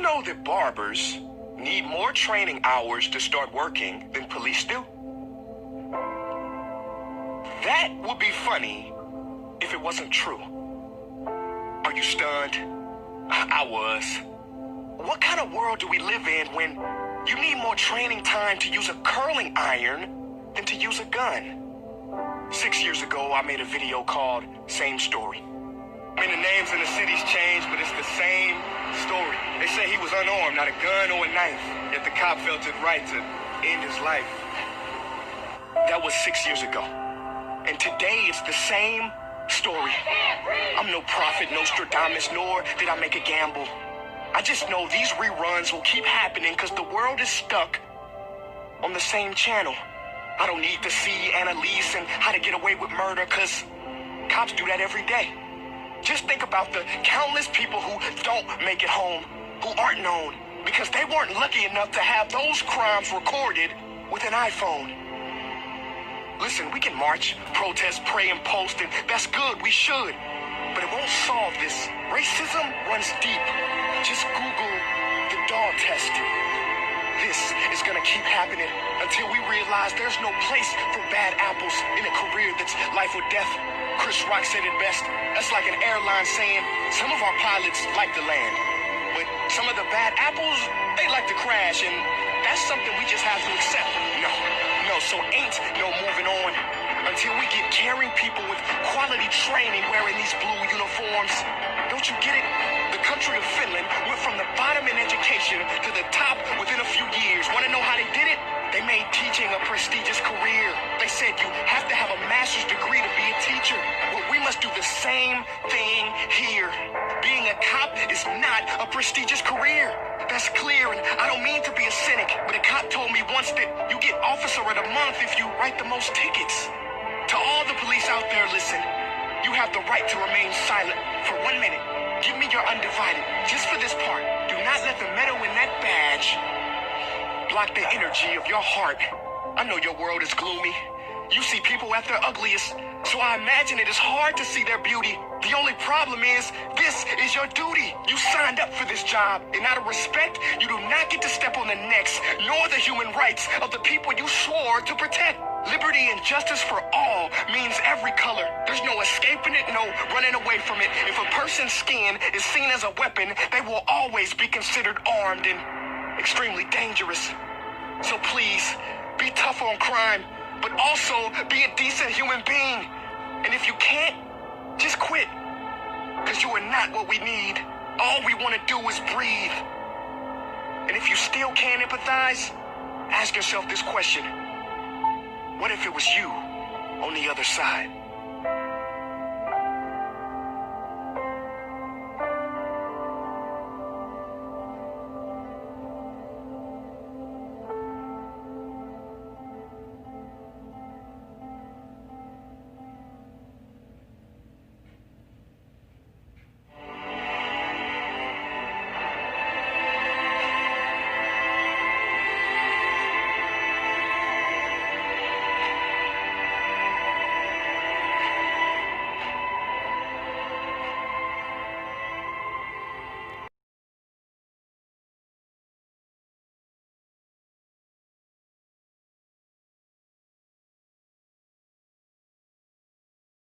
know that barbers need more training hours to start working than police do? That would be funny if it wasn't true. Are you stunned? I was. What kind of world do we live in when you need more training time to use a curling iron than to use a gun? 6 years ago, I made a video called Same Story. I mean, the names in the cities changed, but it's the same story. They say he was unarmed, not a gun or a knife, yet the cop felt it right to end his life. That was 6 years ago. And today it's the same story. I'm no prophet, Nostradamus, nor did I make a gamble. I just know these reruns will keep happening because the world is stuck on the same channel. I don't need to see Annalise and How to Get Away with Murder because cops do that every day. Just think about the countless people who don't make it home, who aren't known, because they weren't lucky enough to have those crimes recorded with an iPhone. Listen, we can march, protest, pray, and post, and that's good, we should. But it won't solve this. Racism runs deep. Just Google the dog test. This is gonna keep happening until we realize there's no place for bad apples in a career that's life or death. Chris Rock said it best. That's like an airline saying, some of our pilots like to land, but some of the bad apples, they like to crash, and that's something we just have to accept. No, so ain't no moving on until we get caring people with quality training wearing these blue uniforms. Don't you get it? The country of Finland went from the bottom in education to the top within a few years. Want to know how they did it? They made teaching a prestigious career. They said you have to have a master's degree to be a teacher. Well, we must do the same thing here. Being a cop is not a prestigious career. That's clear, and I don't mean to be a cynic, but a cop told me once that you get officer of the month if you write the most tickets. To all the police out there, listen, you have the right to remain silent for 1 minute. Give me your undivided, just for this part. Do not let the metal in that badge block the energy of your heart. I know your world is gloomy. You see people at their ugliest, so I imagine it is hard to see their beauty. The only problem is, this is your duty. You signed up for this job, and out of respect, you do not get to step on the necks, nor the human rights of the people you swore to protect. Liberty and justice for all means every color. There's no escaping it, no running away from it. If a person's skin is seen as a weapon, they will always be considered armed and extremely dangerous. So please, be tough on crime, but also be a decent human being. And if you can't, just quit. Because you are not what we need. All we want to do is breathe. And if you still can't empathize, ask yourself this question. What if it was you on the other side?